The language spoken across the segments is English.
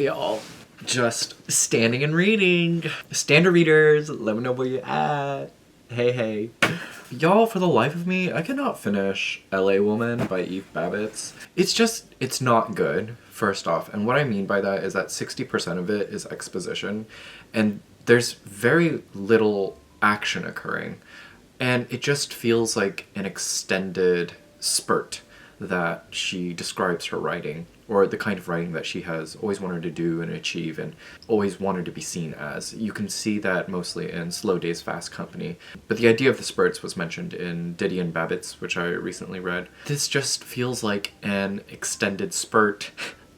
y'all. Just standing and reading. Standard readers, let me know where you're at. Hey. Y'all, for the life of me, I cannot finish LA Woman by Eve Babitz. It's not good, first off. And what I mean by that is that 60% of it is exposition. And there's very little action occurring. And it just feels like an extended spurt that she describes her writing, or the kind of writing that she has always wanted to do and achieve and always wanted to be seen as. You can see that mostly in Slow Days, Fast Company. But the idea of the spurts was mentioned in Didion Babitz, which I recently read. This just feels like an extended spurt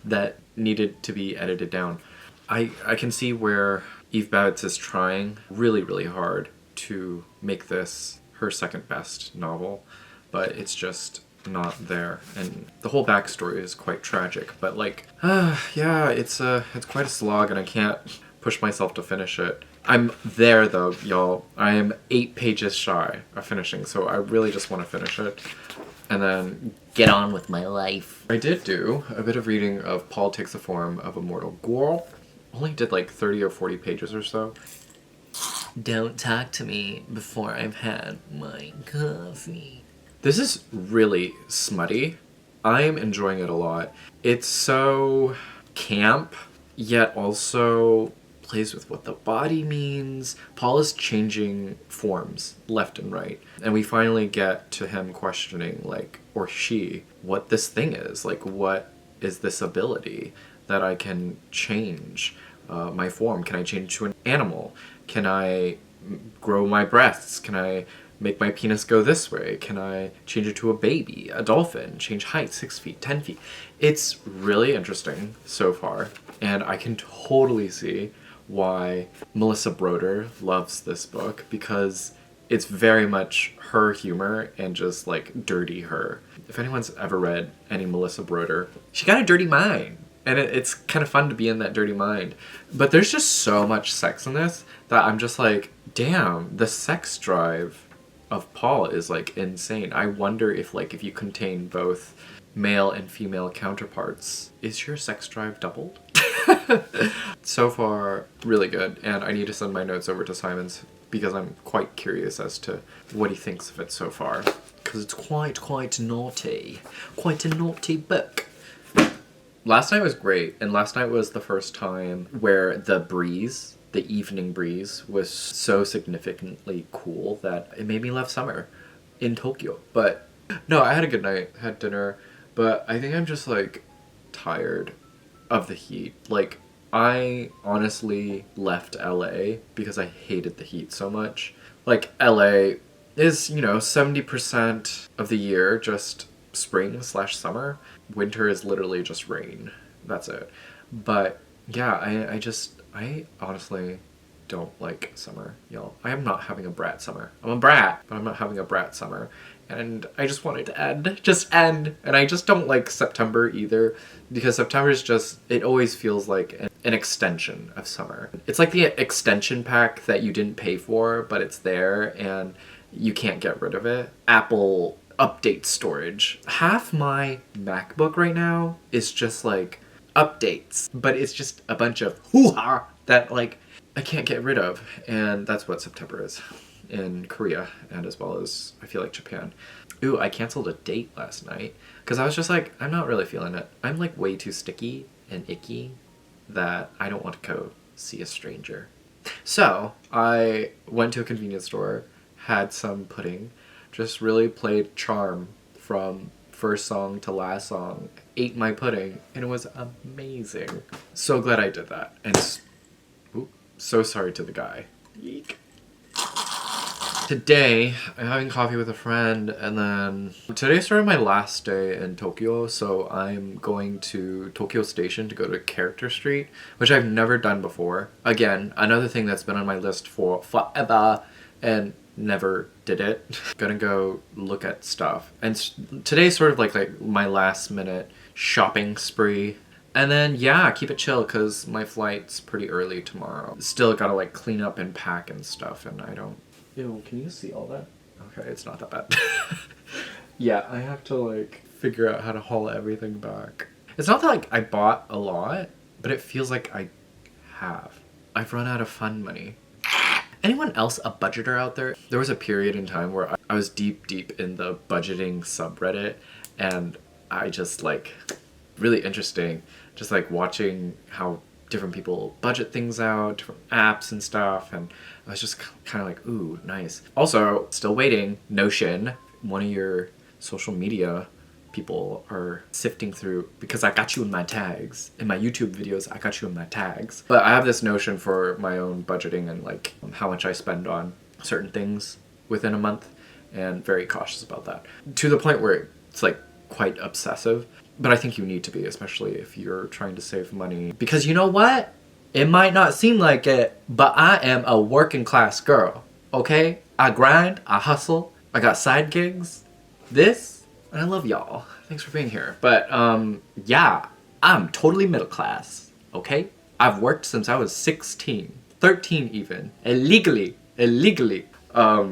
that needed to be edited down. I can see where Eve Babitz is trying really, really hard to make this her second best novel, but it's just not there. And the whole backstory is quite tragic, but yeah, it's quite a slog, and I can't push myself to finish it. I'm there though, y'all. I am 8 pages shy of finishing, so I really just want to finish it and then get on with my life. I did do a bit of reading of Paul Takes the Form of a Mortal Girl. Only did like 30 or 40 pages or so. Don't talk to me before I've had my coffee. This is really smutty. I'm enjoying it a lot. It's so camp, yet also plays with what the body means. Paul is changing forms left and right. And we finally get to him questioning, or she, what this thing is. What is this ability that I can change my form? Can I change to an animal? Can I grow my breasts? Can I make my penis go this way? Can I change it to a baby, a dolphin, change height, 6 feet, 10 feet? It's really interesting so far, and I can totally see why Melissa Broder loves this book, because it's very much her humor and just dirty her. If anyone's ever read any Melissa Broder, she got a dirty mind. And it's kind of fun to be in that dirty mind. But there's just so much sex in this that I'm just like, damn, the sex drive of Paul is insane. I wonder if you contain both male and female counterparts, is your sex drive doubled? So far, really good. And I need to send my notes over to Simon's because I'm quite curious as to what he thinks of it so far. Because it's quite naughty. Quite a naughty book. Last night was great, and last night was the first time where the evening breeze, was so significantly cool that it made me love summer in Tokyo. But no, I had a good night, had dinner, but I think I'm just tired of the heat. I honestly left LA because I hated the heat so much. LA is, 70% of the year just spring/summer. Winter is literally just rain. That's it. But yeah, I honestly don't like summer, y'all. I am not having a brat summer. I'm a brat, but I'm not having a brat summer. And I just want it to end. Just end. And I just don't like September either, because September is just, it always feels like an extension of summer. It's like the extension pack that you didn't pay for, but it's there and you can't get rid of it. Apple update storage. Half my MacBook right now is just updates, but it's just a bunch of hoo-ha that I can't get rid of. And that's what September is in Korea, and as well as I feel like Japan. Ooh, I canceled a date last night because I was just I'm not really feeling it. I'm way too sticky and icky that I don't want to go see a stranger. So I went to a convenience store, had some pudding, just really played charm from first song to last song, ate my pudding, and it was amazing. So glad I did that. And so sorry to the guy. Yeek. Today, I'm having coffee with a friend, and then today started my last day in Tokyo, so I'm going to Tokyo Station to go to Character Street, which I've never done before. Again, another thing that's been on my list for forever, and never did it. Gonna go look at stuff. And today's sort of like my last minute shopping spree. And then, yeah, keep it chill because my flight's pretty early tomorrow. Still gotta clean up and pack and stuff, and I don't... Ew, can you see all that? Okay, it's not that bad. Yeah, I have to figure out how to haul everything back. It's not that I bought a lot. but it feels like I have. I've run out of fun money. Anyone else a budgeter out there? There was a period in time where I was deep in the budgeting subreddit, and I just like, really interesting, just like watching how different people budget things out, different apps and stuff, and I was just kind of like, ooh, nice. Also, still waiting, Notion, one of your social media people are sifting through, because I got you in my tags. In my YouTube videos, I got you in my tags. But I have this Notion for my own budgeting and like how much I spend on certain things within a month, and very cautious about that. To the point where it's like quite obsessive. But I think you need to be, especially if you're trying to save money. Because you know what? It might not seem like it, but I am a working class girl, okay? I grind, I hustle, I got side gigs, this, and I love y'all. Thanks for being here. But yeah, I'm totally middle class, okay? I've worked since I was 16, 13 even, illegally. I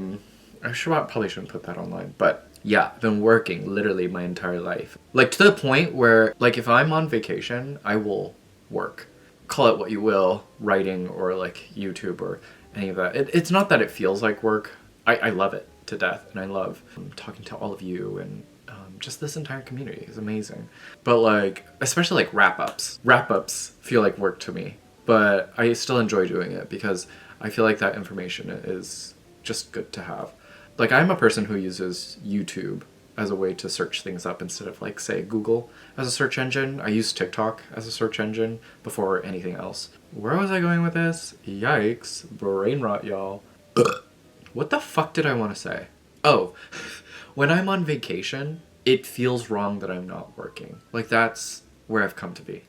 probably shouldn't put that online, but yeah, I've been working literally my entire life. Like to the point where, like if I'm on vacation, I will work. Call it what you will, writing or like YouTube or any of that. It's not that it feels like work. I love it to death, and I love talking to all of you, and just this entire community is amazing. But like, especially like wrap-ups. Wrap-ups feel like work to me, but I still enjoy doing it because I feel like that information is just good to have. Like, I'm a person who uses YouTube as a way to search things up instead of, like, say, Google as a search engine. I use TikTok as a search engine before anything else. Where was I going with this? Yikes. Brain rot, y'all. What the fuck did I want to say? Oh, when I'm on vacation, it feels wrong that I'm not working. Like, that's where I've come to be.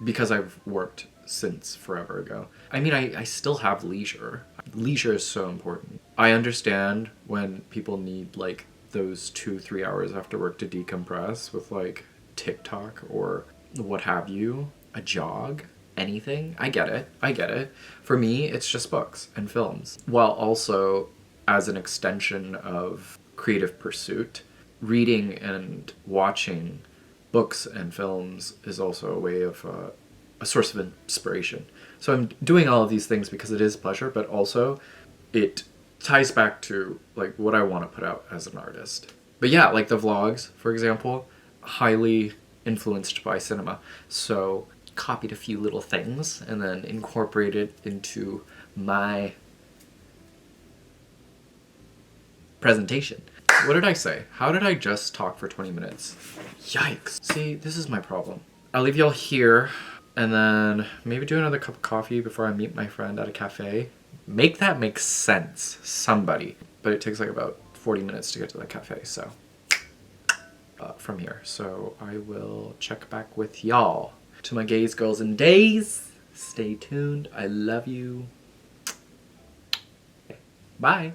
Because I've worked since forever ago. I mean, I still have leisure. Leisure is so important. I understand when people need like those 2-3 hours after work to decompress with like TikTok or what have you, a jog, anything. I get it. For me, it's just books and films. While also, as an extension of creative pursuit, reading and watching books and films is also a way of a source of inspiration. So I'm doing all of these things because it is pleasure, but also it ties back to like what I want to put out as an artist. But yeah, like the vlogs, for example, highly influenced by cinema. So copied a few little things and then incorporated into my presentation. What did I say? How did I just talk for 20 minutes? Yikes. See, this is my problem. I'll leave y'all here and then maybe do another cup of coffee before I meet my friend at a cafe. Make that make sense, somebody. But it takes like about 40 minutes to get to the cafe, so from here. So I will check back with y'all. To my gays, girls, and days, stay tuned. I love you. Bye.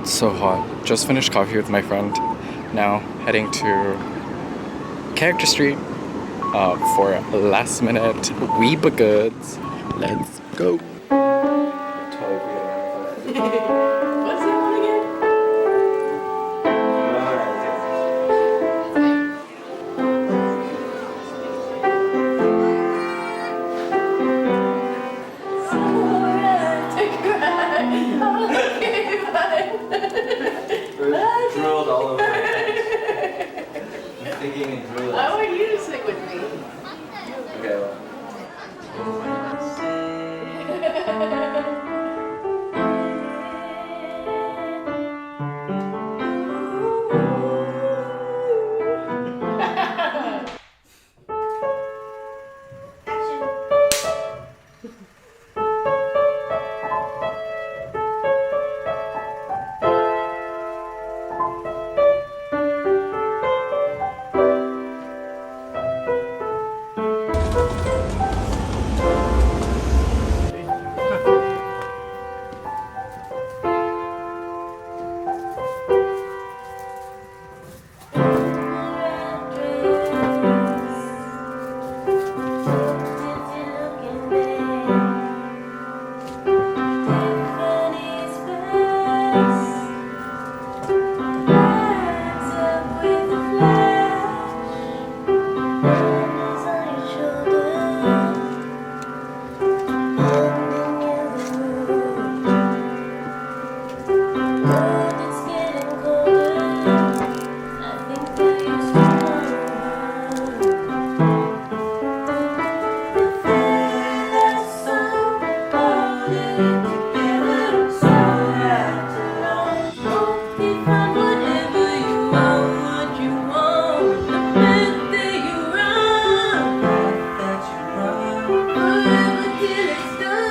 So hot. Just finished coffee with my friend. Now heading to Character Street for last minute weeb goods. Let's go. What's that one again? Drooled all over my head. I'm thinking and drooling. I want you to sing with me. Okay, well. Forever till it's done.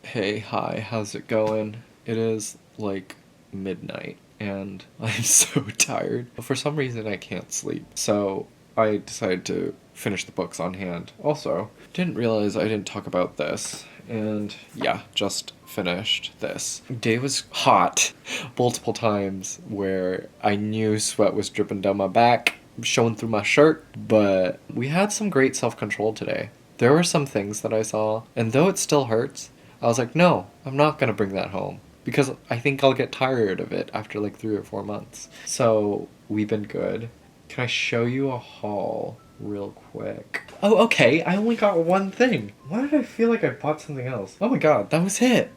Hey, hi, how's it going? It is like midnight and I'm so tired. For some reason, I can't sleep. So I decided to finish the books on hand. Also, didn't realize I didn't talk about this. And yeah, just finished this. Day was hot multiple times where I knew sweat was dripping down my back, showing through my shirt, but we had some great self-control today. There were some things that I saw, and though it still hurts, I was like, no, I'm not gonna bring that home because I think I'll get tired of it after like 3 or 4 months. So we've been good. Can I show you a haul real quick? Oh, okay, I only got one thing. Why did I feel like I bought something else? Oh my god, that was it.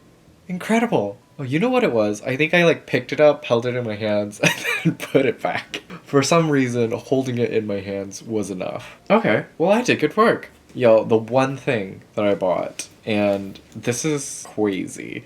Incredible. Oh, you know what it was? I think I like picked it up, held it in my hands, and then put it back. For some reason, holding it in my hands was enough. Okay, well I did good work. Yo, the one thing that I bought, and this is crazy,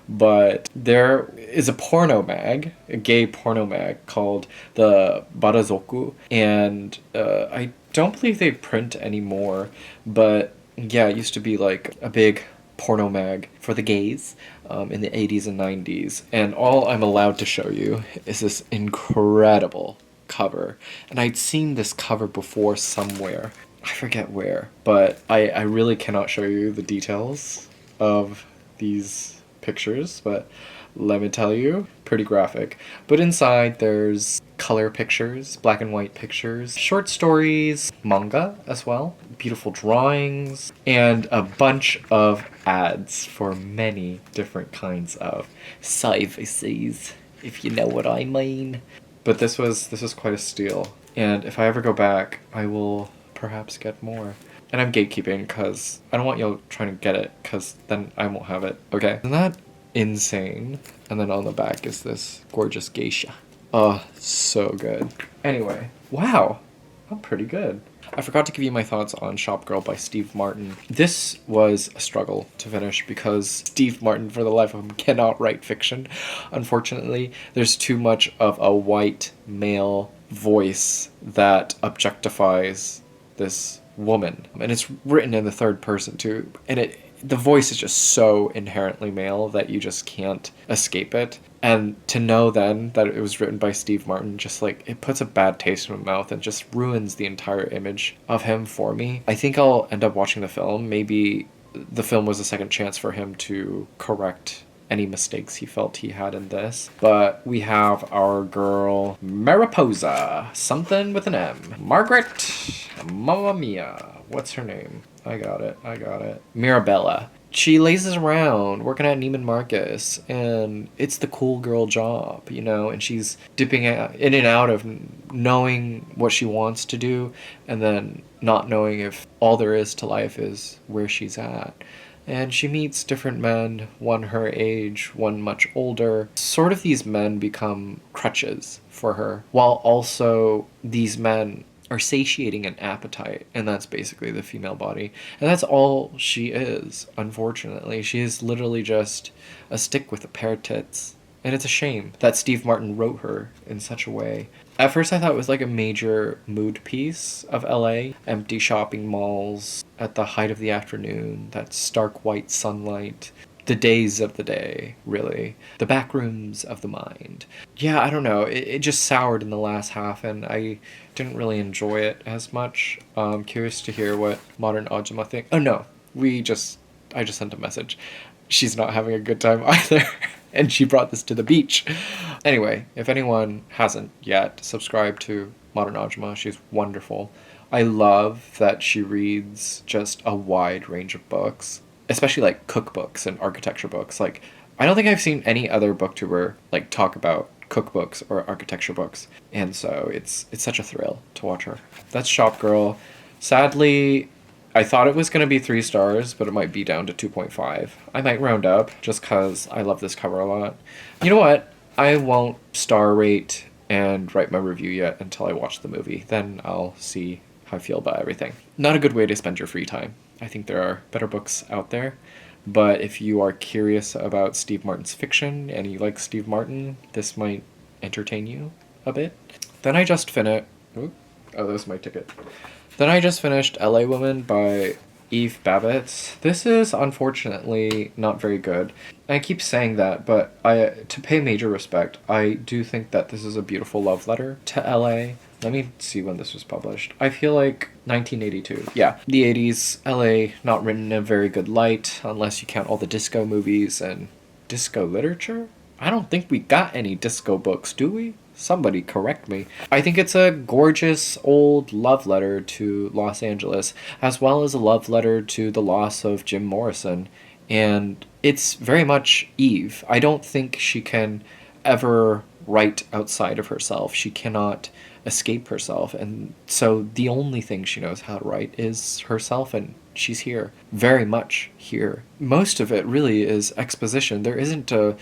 but there is a porno mag, a gay porno mag called the Barazoku, and I don't believe they print anymore, but yeah, it used to be like a big porno mag for the gays in the 80s and 90s, and all I'm allowed to show you is this incredible cover, and I'd seen this cover before somewhere. I forget where, but I really cannot show you the details of these pictures, but let me tell you, pretty graphic. But inside there's color pictures, black and white pictures, short stories, manga as well, beautiful drawings, and a bunch of ads for many different kinds of services, if you know what I mean. But this was quite a steal, and if I ever go back, I will perhaps get more. And I'm gatekeeping because I don't want y'all trying to get it because then I won't have it. Okay? Isn't that insane? And then on the back is this gorgeous geisha. Oh, so good. Anyway, wow. I'm pretty good. I forgot to give you my thoughts on Shopgirl by Steve Martin. This was a struggle to finish because Steve Martin, for the life of him, cannot write fiction. Unfortunately, there's too much of a white male voice that objectifies this woman, and it's written in the third person too, and the voice is just so inherently male that you just can't escape it. And to know then that it was written by Steve Martin, just like, it puts a bad taste in my mouth and just ruins the entire image of him for me. I think I'll end up watching the film. Maybe the film was a second chance for him to correct any mistakes he felt he had in this. But we have our girl Mariposa, something with an M. Margaret, Mamma Mia. What's her name? I got it. Mirabella. She lazes around working at Neiman Marcus, and it's the cool girl job, you know, and she's dipping in and out of knowing what she wants to do and then not knowing if all there is to life is where she's at. And she meets different men, one her age, one much older. Sort of these men become crutches for her, while also these men are satiating an appetite, and that's basically the female body. And that's all she is, unfortunately. She is literally just a stick with a pair of tits. And it's a shame that Steve Martin wrote her in such a way. At first I thought it was like a major mood piece of LA. Empty shopping malls at the height of the afternoon, that stark white sunlight. The days of the day, really. The back rooms of the mind. Yeah, I don't know. It just soured in the last half, and I didn't really enjoy it as much. I'm curious to hear what Modern Ajima think. Oh no, I just sent a message. She's not having a good time either. And she brought this to the beach. Anyway, if anyone hasn't yet, subscribe to Modern Ajima. She's wonderful. I love that she reads just a wide range of books, especially like cookbooks and architecture books. Like, I don't think I've seen any other booktuber like talk about cookbooks or architecture books, and so it's such a thrill to watch her. That's Shopgirl. Sadly, I thought it was going to be 3 stars, but it might be down to 2.5. I might round up just because I love this cover a lot. You know what? I won't star rate and write my review yet until I watch the movie. Then I'll see how I feel about everything. Not a good way to spend your free time. I think there are better books out there. But if you are curious about Steve Martin's fiction and you like Steve Martin, this might entertain you a bit. Then I just finished... Oh, that was my ticket. Then I just finished LA Woman by Eve Babitz. This is unfortunately not very good. I keep saying that, but to pay major respect, I do think that this is a beautiful love letter to LA. Let me see when this was published. I feel like 1982. Yeah, the 80s, LA, not written in a very good light, unless you count all the disco movies and disco literature. I don't think we got any disco books, do we? Somebody correct me. I think it's a gorgeous old love letter to Los Angeles, as well as a love letter to the loss of Jim Morrison. And it's very much Eve. I don't think she can ever write outside of herself. She cannot escape herself. And so the only thing she knows how to write is herself, and she's here. Very much here. Most of it really is exposition. There isn't a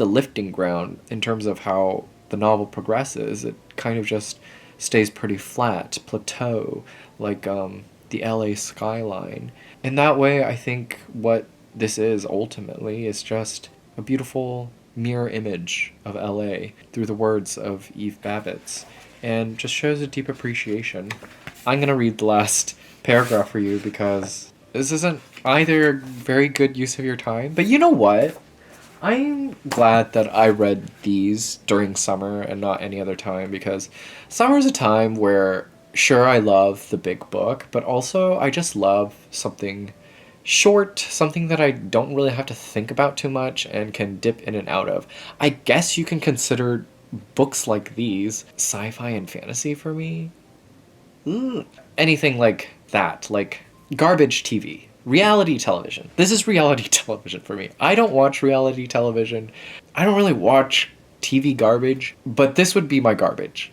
lifting ground in terms of how the novel progresses. It kind of just stays pretty flat, plateau, like the LA skyline. In that way, I think what this is ultimately is just a beautiful mirror image of LA through the words of Eve Babitz, and just shows a deep appreciation. I'm going to read the last paragraph for you because this isn't either a very good use of your time, but you know what? I'm glad that I read these during summer and not any other time, because summer is a time where, sure, I love the big book, but also I just love something short, something that I don't really have to think about too much and can dip in and out of. I guess you can consider books like these sci-fi and fantasy for me. Anything like that, like garbage TV. Reality television. This is reality television for me. I don't watch reality television. I don't really watch TV garbage, but this would be my garbage.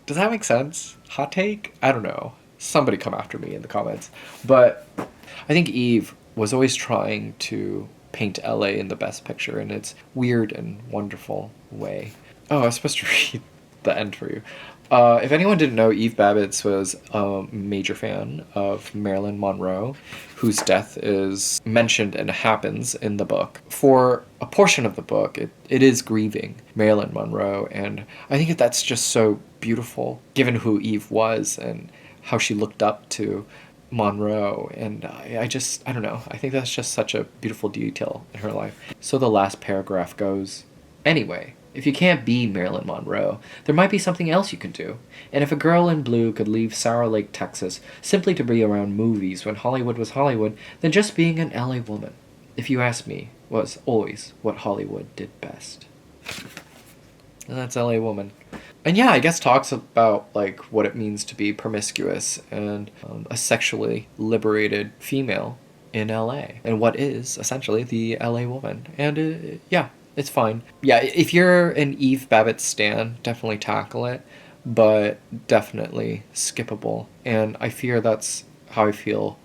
Does that make sense? Hot take? I don't know. Somebody come after me in the comments. But I think Eve was always trying to paint LA in the best picture in its weird and wonderful way. Oh, I was supposed to read the end for you. If anyone didn't know, Eve Babitz was a major fan of Marilyn Monroe, whose death is mentioned and happens in the book. For a portion of the book, it is grieving Marilyn Monroe, and I think that's just so beautiful, given who Eve was and how she looked up to Monroe, and I don't know, I think that's just such a beautiful detail in her life. So the last paragraph goes, anyway, if you can't be Marilyn Monroe, there might be something else you can do. And if a girl in blue could leave Sour Lake, Texas, simply to be around movies when Hollywood was Hollywood, then just being an LA woman, if you ask me, was always what Hollywood did best. And that's LA Woman. And yeah, I guess talks about like what it means to be promiscuous and a sexually liberated female in LA, and what is essentially the LA woman. And yeah, it's fine. Yeah, if you're an Eve Babitz stan, definitely tackle it, but definitely skippable. And I fear that's how I feel,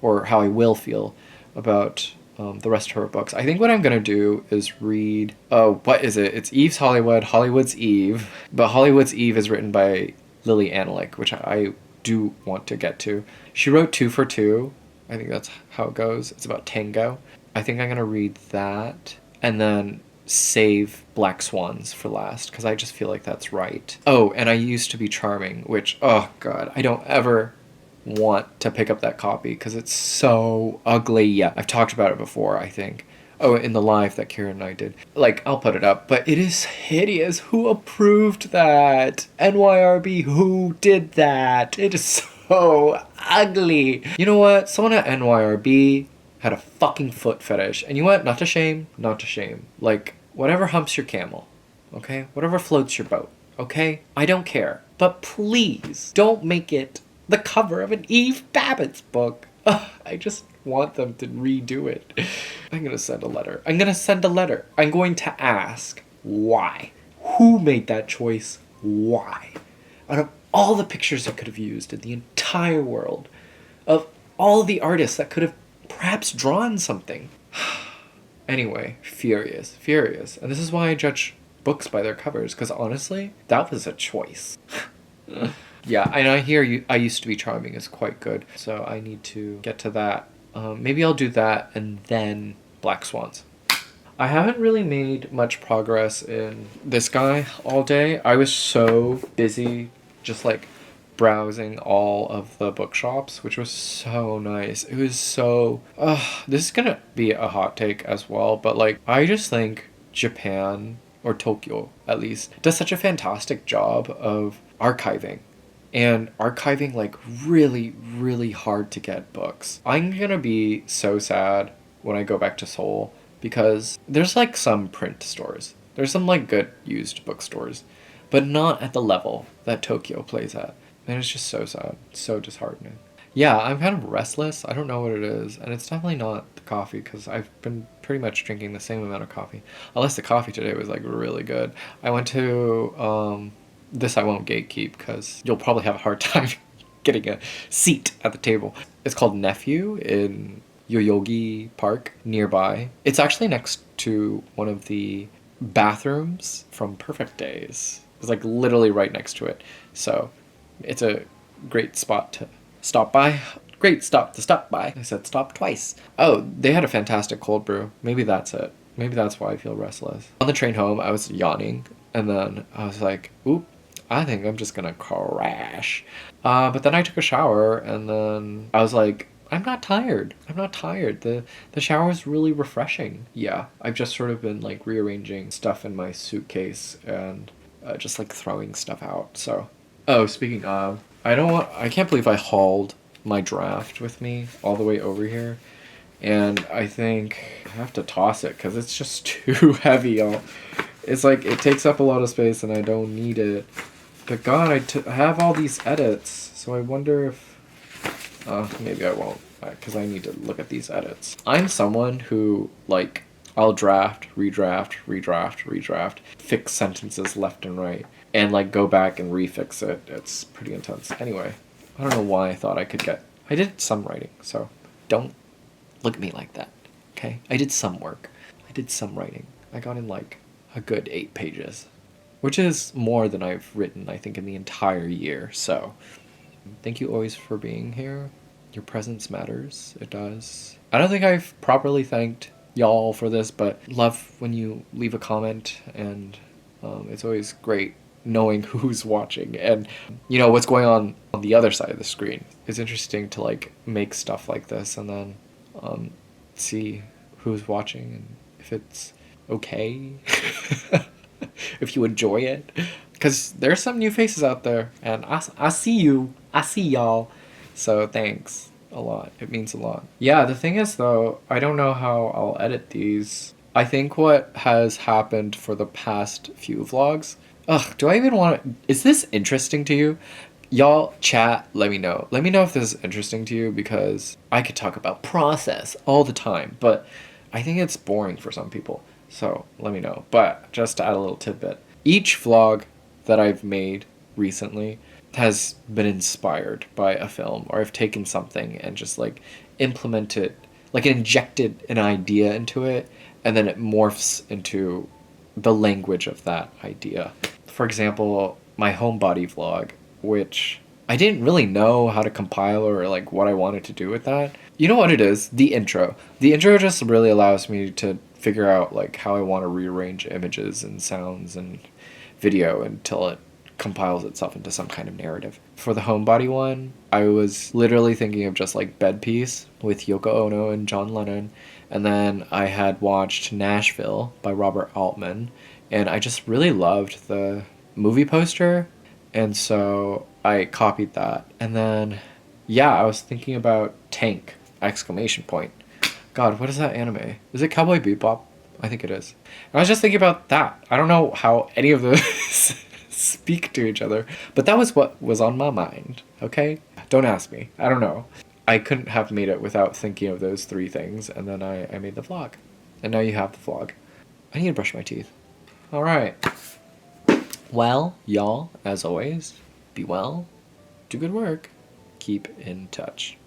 or how I will feel, about the rest of her books. I think what I'm going to do is read... Oh, what is it? It's Eve's Hollywood, Hollywood's Eve. But Hollywood's Eve is written by Lili Anolik, which I do want to get to. She wrote 2 for 2. I think that's how it goes. It's about tango. I think I'm going to read that, and then save Black Swans for last, because I just feel like that's right. Oh, and I Used to Be Charming, which, oh god, I don't ever want to pick up that copy because it's so ugly. Yeah, I've talked about it before, I think. Oh, in the live that Kieran and I did. Like, I'll put it up, but it is hideous. Who approved that? NYRB, who did that? It is so ugly. You know what? Someone at NYRB had a fucking foot fetish. And you know what? Not to shame, not to shame. Like, whatever humps your camel, okay? Whatever floats your boat, okay? I don't care. But please, don't make it the cover of an Eve Babitz book. Ugh, I just want them to redo it. I'm gonna send a letter. I'm going to ask why. Who made that choice? Why? Out of all the pictures I could have used in the entire world, of all the artists that could have perhaps drawn something. Anyway, furious. And this is why I judge books by their covers, because honestly, that was a choice. Yeah, and I hear you. I Used to Be Charming is quite good, so I need to get to that. Maybe I'll do that and then Black Swans. I haven't really made much progress in this guy all day. I was so busy just like browsing all of the bookshops, which was so nice. It was so... this is gonna be a hot take as well, but like, I just think Japan, or Tokyo at least, does such a fantastic job of archiving. And archiving like really, really hard to get books. I'm gonna be so sad when I go back to Seoul, because there's like some print stores. There's some like good used bookstores, but not at the level that Tokyo plays at. And it's just so sad, so disheartening. Yeah, I'm kind of restless. I don't know what it is. And it's definitely not the coffee, because I've been pretty much drinking the same amount of coffee. Unless the coffee today was like really good. I went to, this I won't gatekeep, because you'll probably have a hard time getting a seat at the table. It's called Nephew in Yoyogi Park nearby. It's actually next to one of the bathrooms from Perfect Days. It's like literally right next to it. So it's a great spot to stop by. Great stop to stop by. I said stop twice. Oh, they had a fantastic cold brew. Maybe that's it. Maybe that's why I feel restless. On the train home, I was yawning, and then I was like, oop, I think I'm just gonna crash. But then I took a shower, and then I was like, I'm not tired. The shower is really refreshing. Yeah, I've just sort of been like rearranging stuff in my suitcase and just like throwing stuff out. So, oh, speaking of, I can't believe I hauled my draft with me all the way over here. And I think I have to toss it because it's just too heavy. It's like it takes up a lot of space and I don't need it. But God, I have all these edits, so I wonder if... maybe I won't, because I need to look at these edits. I'm someone who, like, I'll draft, redraft, fix sentences left and right, and, like, go back and refix it. It's pretty intense. Anyway, I don't know why I thought I could get... I did some writing, so don't look at me like that, okay? I did some work. I did some writing. I got in, like, a good 8 pages, which is more than I've written, I think, in the entire year, so... Thank you always for being here. Your presence matters. It does. I don't think I've properly thanked y'all for this, but love when you leave a comment, and it's always great knowing who's watching and, you know, what's going on the other side of the screen. It's interesting to, like, make stuff like this and then see who's watching and if it's okay, if you enjoy it. Because there's some new faces out there, and I see you. I see y'all. So thanks a lot. It means a lot. Yeah, the thing is, though, I don't know how I'll edit these. I think what has happened for the past few vlogs... Ugh, do I even want to... Is this interesting to you? Y'all, chat, let me know. Let me know if this is interesting to you, because I could talk about process all the time, but I think it's boring for some people. So let me know. But just to add a little tidbit. Each vlog that I've made recently has been inspired by a film, or I've taken something and just like implemented, like injected an idea into it, and then it morphs into the language of that idea. For example, my homebody vlog, which I didn't really know how to compile or like what I wanted to do with that. You know what it is? The intro. The intro just really allows me to figure out like how I want to rearrange images and sounds and video until it compiles itself into some kind of narrative. For the homebody one, I was literally thinking of just like Bed Piece with Yoko Ono and John Lennon, and then I had watched Nashville by Robert Altman, and I just really loved the movie poster, and so I copied that. And then yeah, I was thinking about Tank! Exclamation point. God, what is that anime? Is it Cowboy Bebop? I think it is. And I was just thinking about that. I don't know how any of those speak to each other, but that was what was on my mind, okay? Don't ask me. I don't know. I couldn't have made it without thinking of those 3 things, and then I made the vlog. And now you have the vlog. I need to brush my teeth. All right. Well, y'all, as always, be well, do good work, keep in touch.